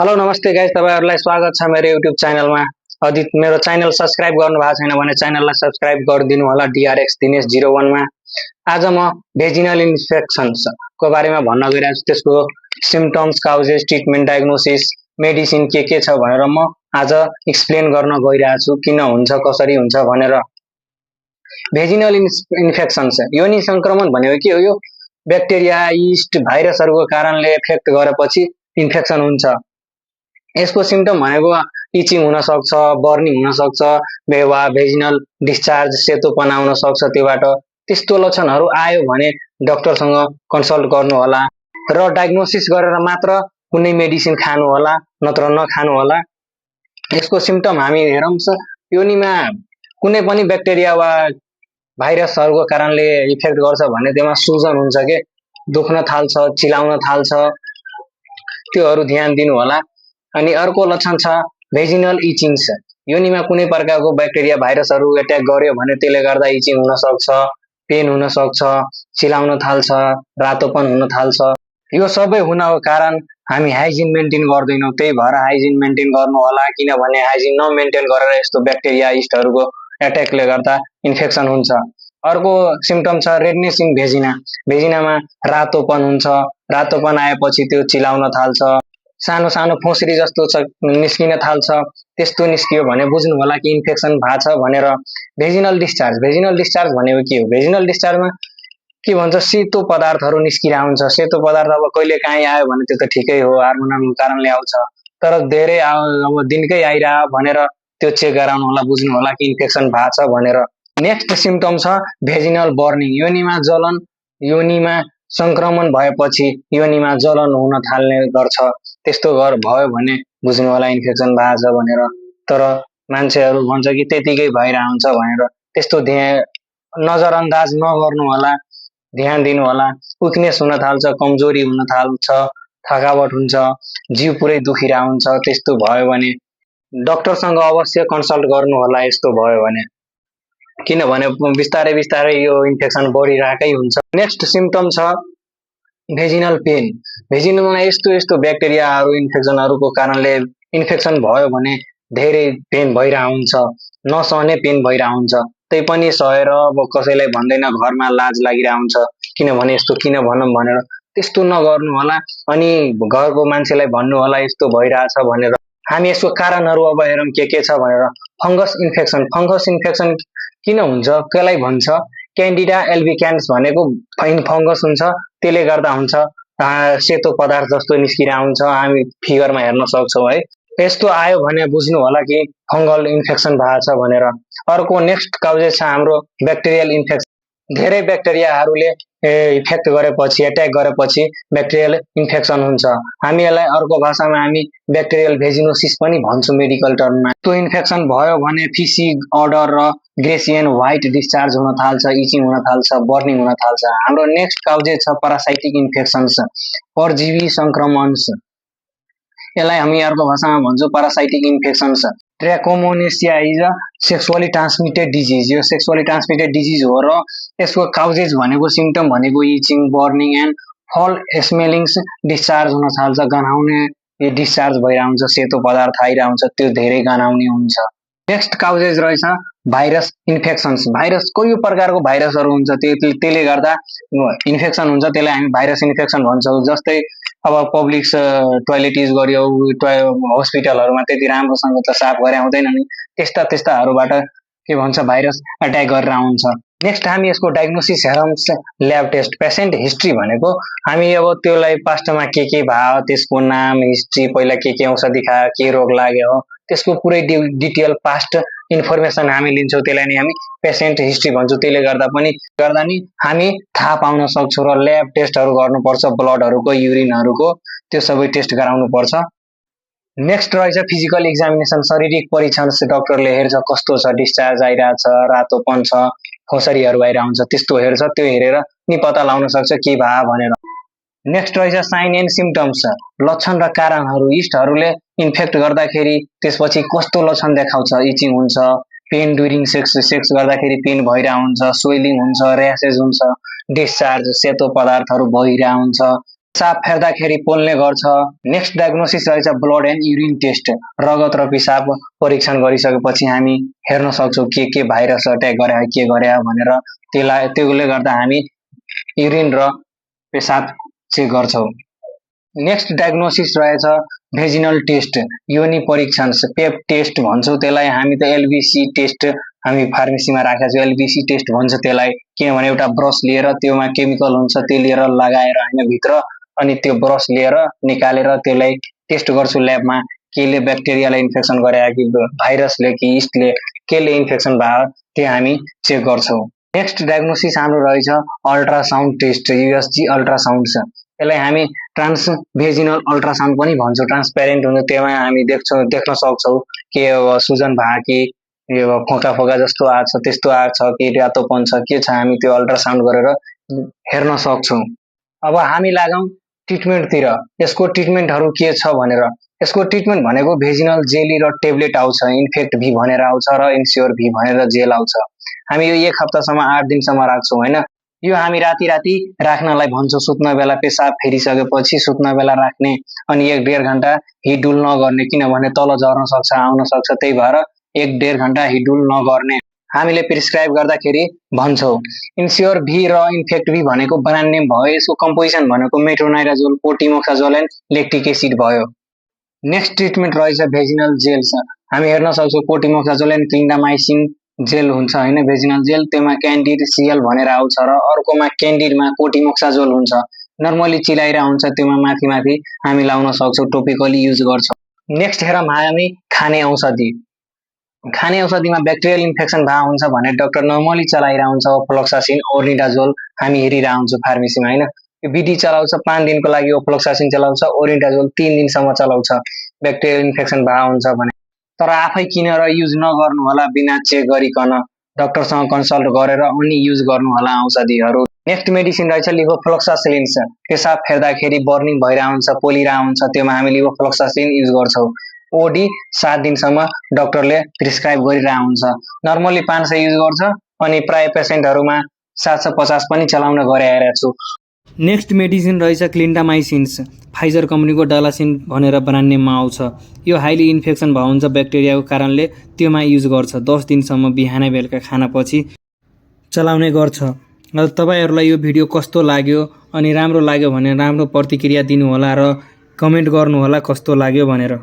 Hello नमस्ते guys, तपाईहरुलाई स्वागत छ मेरो युट्युब च्यानलमा। यदि मेरो च्यानल सब्स्क्राइब गर्नु भएको छैन भने च्यानललाई सब्स्क्राइब गरिदिनु होला। DRX दिनेश 01 मा आज म भेजिनल इन्फेक्सन्स को बारेमा भन्न गइरहेको छु। त्यसको symptoms, causes, treatment, diagnosis, medicine के छ भनेर म आज एक्सप्लेन गर्न गइरहेको छु, किन हुन्छ, कसरी हुन्छ भनेर। भेजिनल इन्फेक्सन्स योनि संक्रमण भनेको के हो? यो ब्याक्टेरिया, यीस्ट, भाइरसहरुको कारणले इफेक्ट गरेपछि इन्फेक्सन हुन्छ। यसको सिम्पटम भनेको इचिङ हुन सक्छ, बर्निङ हुन सक्छ, वा भेजिनल डिस्चार्ज, सेतोपना हुन सक्छ। त्योबाट त्यस्तो लक्षणहरू आयो भने डाक्टरसँग कन्सल्ट गर्नु होला र डायग्नोसिस गरेर मात्र कुनै मेडिसिन खानु होला, नत्र नखानु होला। यसको सिम्पटम हामी हेरौँ, योनिमा कुनै पनि ब्याक्टेरिया वा भाइरसहरुको कारणले इफेक्ट गर्छ भने त्यसमा सुजन हुन्छ के, दुख्न थाल्छ, चिलाउन थाल्छ, त्योहरू ध्यान दिनु होला। अनि अर्को लक्षण छ भेजिनल इचिङ्स। योनिमा कुनै प्रकारको ब्याक्टेरिया, भाइरसहरु एट्याक गर्यो भने त्यसले गर्दा इचिङ हुन सक्छ, पेन हुन सक्छ, चिलाउन थाल्छ, रातोपन हुन थाल्छ। यो सबै हुनको कारण हामी हाइजिन मेन्टेन गर्दैनौं। त्यही भएर हाइजिन मेन्टेन गर्नु होला, किनभने हाइजिन नमेन्टेन गरेर यस्तो ब्याक्टेरिया, यीस्टहरुको एट्याकले गर्दा इन्फेक्सन हुन्छ। अर्को सिम्पटम छ रेडनेस इन भेजिना। भेजिनामा रातोपन हुन्छ, रातोपन आएपछि त्यो चिलाउन थाल्छ, सानो सानो फोस्री जस्तो निस्किन थाल्छ। त्यस्तो निस्कियो भने बुझ्नु होला कि इन्फेक्सन भएको छ भनेर। भेजिनल डिस्चार्ज, भेजिनल डिस्चार्ज भनेको के हो? भेजिनल डिस्चार्जमा के भन्छ, सेतो पदार्थहरू निस्किरहेको हुन्छ। सेतो पदार्थ अब कहिले काहीँ आयो भने त्यो त ठिकै हो, हार्मोनल कारणले आउँछ, तर धेरै अब दिनकै आइरह्यो भनेर त्यो चेक गराउनु होला, बुझ्नु होला कि इन्फेक्सन भएको छ भनेर। नेक्स्ट सिम्पटम छ भेजिनल बर्निङ। योनिमा जलन, योनिमा संक्रमण भएपछि योनिमा जलन हुन थाल्ने गर्छ। त्यस्तो भयो भने बुझ्नु होला इन्फेक्सन भएको छ भनेर। तर मान्छेहरू भन्छ कि त्यतिकै भइरहेको हुन्छ भनेर। त्यस्तो नजरअन्दाज नगर्नु होला, ध्यान दिनु होला। विकनेस हुन थाल्छ, कमजोरी हुन थाल्छ, थकावट हुन्छ, जिउ पुरै दुखिरहेको हुन्छ। त्यस्तो भयो भने डाक्टरसँग अवश्य कन्सल्ट गर्नु होला यस्तो भयो भने, किनभने बिस्तारै बिस्तारै यो इन्फेक्सन बढिरहेकै हुन्छ। नेक्स्ट सिम्पटम छ भेजिनल पेन। भेजिनलमा यस्तो यस्तो ब्याक्टेरियाहरू, इन्फेक्सनहरूको कारणले इन्फेक्सन भयो भने धेरै पेन भइरहेको हुन्छ, नसहने पेन भइरहेको हुन्छ। त्यही पनि सहेर अब कसैलाई भन्दैन, घरमा लाज लागिरहेको हुन्छ, किनभने यस्तो किन भनौँ भनेर। त्यस्तो नगर्नु होला अनि घरको मान्छेलाई भन्नु होला यस्तो भइरहेछ भनेर। हामी यसको कारणहरू अब हेरौँ के छ भनेर। Fungus infection. फङ्गस इन्फेक्सन किन हुन्छ, कसलाई भन्छ? क्यान्डिडा एल्बिक्यान्स भनेको फङ्गस हुन्छ, त्यसले गर्दा हुन्छ। सेतो पदार्थ जस्तो निस्किरहेको हुन्छ, हामी फिगरमा हेर्न सक्छौँ है। यस्तो आयो भने बुझ्नु होला कि फङ्गल इन्फेक्सन भएको छ भनेर। अर्को नेक्स्ट काउजेस छ हाम्रो ब्याक्टेरियल इन्फेक्सन। धेरै ब्याक्टेरियाहरूले इफेक्ट गरेपछि, एट्याक गरेपछि ब्याक्टेरियल इन्फेक्सन हुन्छ। हामी यसलाई अर्को भाषामा हामी ब्याक्टेरियल भेजिनोसिस पनि भन्छौँ मेडिकल टर्ममा। त्यो इन्फेक्सन भयो भने फिसी अडर र ग्रेसियन व्हाइट डिस्चार्ज हुन थाल्छ, इचिङ हुन थाल्छ, बर्निङ हुन थाल्छ। हाम्रो नेक्स्ट काउजेस छ प्यारासाइटिक इन्फेक्सन्स, परजीवी संक्रमण। यसलाई हामी अर्को भाषामा भन्छौँ parasitic infections. Trichomoniasis is a sexually transmitted disease. यो सेक्सुअली ट्रान्समिटेड डिजिज हो र यसको काउजेज भनेको, सिम्पटम भनेको इचिङ, बर्निङ एन्ड फल स्मेलिङ्स, डिस्चार्ज हुन थाल्छ, गनाउने डिस्चार्ज भइरहेको हुन्छ, सेतो पदार्थ आइरहेको हुन्छ, त्यो धेरै गनाउने हुन्छ। नेक्स्ट काउजेज रहेछ भाइरस इन्फेक्सन्स। भाइरस कोही प्रकारको भाइरसहरू हुन्छ, त्यसले गर्दा इन्फेक्सन हुन्छ, त्यसलाई हामी भाइरस इन्फेक्सन भन्छौँ। जस्तै अब पब्लिक टोयलेट युज गर्यो, हस्पिटलहरूमा त्यति राम्रोसँग त साफ गरे हुँदैन नि, त्यस्ताहरूबाट के भन्छ, भाइरस एट्याक गरेर आउँछ। नेक्स्ट हामी यसको डायग्नोसिस हेरौँ, ल्याब टेस्ट। पेसेन्ट हिस्ट्री भनेको हामी अब त्यसलाई पास्टमा के भयो, त्यसको नाम, हिस्ट्री, पहिला के औषधि खायो, के रोग लाग्यो हो, त्यसको पुरै डिटेल पास्ट इन्फर्मेसन हामी लिन्छौँ। त्यसलाई नै हामी पेसेन्ट हिस्ट्री भन्छौँ। त्यसले गर्दा नि हामी थाहा पाउन सक्छौँ र ल्याब टेस्टहरू गर्नुपर्छ, ब्लडहरूको, युरिनहरूको, त्यो सबै टेस्ट गराउनु पर्छ। नेक्स्ट रहेछ फिजिकल एक्जामिनेसन, शारीरिक परीक्षण। डाक्टरले हेर्छ कस्तो छ, डिस्चार्ज आइरहेछ, रातोपन छ, खोसरीहरू आइरहेको हुन्छ, त्यस्तो हेर्छ। त्यो हेरेर नि पत्ता लगाउन सक्छ के भयो भनेर। नेक्स्ट रहेछ साइन एन्ड सिम्पटम्स, लक्षण र कारणहरू। यीस्टहरूले इन्फेक्ट गर्दाखेरि त्यसपछि कस्तो लक्षण देखाउँछ? इचिङ हुन्छ, पेन ड्युरिङ सेक्स गर्दाखेरि पेन भइरहेको हुन्छ, स्वेलिङ हुन्छ, र्यासेस हुन्छ, डिस्चार्ज, सेतो पदार्थहरू भइरहेको हुन्छ, पेसाब फेर्दाखेरि पोल्ने गर्छ। नेक्स्ट डायग्नोसिस रहेछ ब्लड एन्ड युरिन टेस्ट। रगत र पिसाब परीक्षण गरिसकेपछि हामी हेर्न सक्छौँ के भाइरस अट्याक गरे के गरे भनेर। त्यसले गर्दा हामी युरिन र पेसाब चेक गर्छौँ। नेक्स्ट डायग्नोसिस रहेछ भेजिनल टेस्ट, योनि परीक्षण, पेप टेस्ट भन्छौँ त्यसलाई। हामी त एलबीसी टेस्ट हामी फार्मेसीमा राखेका छौँ, एलबीसी टेस्ट भन्छ त्यसलाई। किनभने एउटा ब्रस लिएर त्योमा केमिकल हुन्छ, त्यो लिएर लगाएर होइन भित्र, अनि त्यो ब्रस लिएर निकालेर त्यसलाई टेस्ट गर्छु ल्याबमा, केले ब्याक्टेरियाले इन्फेक्सन गरे कि भाइरसले कि इस्टले केले इन्फेक्सन भयो त्यो हामी चेक गर्छौँ। नेक्स्ट डायग्नोसिस हाम्रो रहेछ अल्ट्रासाउन्ड टेस्ट, युएसजी अल्ट्रासाउन्ड छ। त्यसलाई हामी ट्रान्सभेजिनल अल्ट्रासाउन्ड पनि भन्छौँ। ट्रान्सप्यारेन्ट हुन्छ, त्यसमा हामी देख्न सक्छौँ के सुजन भयो कि यो फोका फोका जस्तो आएको छ त्यस्तो आएको छ कि रातोपन छ के छ, हामी त्यो अल्ट्रासाउन्ड गरेर हेर्न सक्छौँ। अब हामी लागौँ ट्रिटमेन्टतिर। यसको ट्रिटमेन्टहरू के छ भनेर। यसको ट्रिटमेन्ट भनेको भेजिनल जेली र टेब्लेट आउँछ, इन्फेक्ट भी भनेर आउँछ र इन्स्योर भी भनेर जेल आउँछ। हामी यो 1 हप्तासम्म 8 दिनसम्म राख्छौँ होइन। यो हामी राति राख्नलाई भन्छौँ। सुत्न बेला पेसाब फेरिसकेपछि सुत्न बेला राख्ने, अनि 1-1.5 घण्टा हिडुल नगर्ने, किनभने तल झर्न सक्छ आउन सक्छ, त्यही भएर 1-1.5 घण्टा हिडुल नगर्ने हामीले प्रिस्क्राइब गर्दाखेरि भन्छौँ। इन्स्योर भी र इन्फेक्ट भी भनेको ब्रान्ड नेम भयो। यसको कम्पोजिसन भनेको मेट्रोनाइडाजोल, कोटिमोक्साजोल एन्ड लेक्टिक एसिड भयो। नेक्स्ट ट्रिटमेन्ट रहेछ भेजिनल जेल्स। हामी हेर्न सक्छौँ कोटिमोक्साजोल एन्ड क्लिन्डामाइसिन जेल हुन्छ होइन, भेजिनल जेल। त्यसमा क्यान्डिड सिएल भनेर आउँछ र अर्कोमा क्यान्डिडमा कोटिमोक्साजोल हुन्छ। नर्मली चिलाइरा हुन्छ, त्यसमा माथि हामी लाउन सक्छौँ, टोपिकली युज गर्छौँ। नेक्स्ट हेरौँ हामी खाने औषधि। खाने औषधिमा ब्याक्टेरियल इन्फेक्सन भएको हुन्छ भने डाक्टर नर्मली चलाइरहेको हुन्छ ओफ्लोक्सासिन, ओर्निडाजोल हामी हेरिरहेको हुन्छौँ फार्मेसीमा होइन। यो विधि चलाउँछ 5 दिनको लागि, ओफ्लोक्सासिन चलाउँछ, ओर्निडाजोल 3 दिनसम्म चलाउँछ ब्याक्टेरियल इन्फेक्सन भएको हुन्छ भने। तर आफै किनेर युज नगर्नु होला, बिना चेक गरिकन डाक्टरसँग कन्सल्ट गरेर अनि युज गर्नु होला औषधिहरू। नेक्स्ट मेडिसिन रहेछ लिभोफ्लोक्सासिलिन। पेसाब फेर्दाखेरि बर्निङ भइरहेको हुन्छ, पोलिरहेको हुन्छ, त्यसमा हामी लिभोफ्लोक्सासिलिन युज गर्छौँ। ओडी 7 दिनसम्म डाक्टरले प्रिस्क्राइब गरिरहेको हुन्छ। नर्मली 500 युज गर्छ, अनि प्राय पेसेन्टहरूमा 750 पनि चलाउन गराइरहेको छु। नेक्स्ट मेडिसिन रहेछ क्लिन्डामाइसिन्स। फाइजर कम्पनीको डालासिन भनेर ब्रान्ड नेममा आउँछ। यो हाइली इन्फेक्सन भएको हुन्छ ब्याक्टेरियाको कारणले, त्योमा युज गर्छ। 10 दिनसम्म बिहानै बेलुका खानापछि चलाउने गर्छ। र तपाईँहरूलाई यो भिडियो कस्तो लाग्यो, अनि राम्रो लाग्यो भने राम्रो प्रतिक्रिया दिनुहोला र कमेन्ट गर्नुहोला कस्तो लाग्यो भनेर।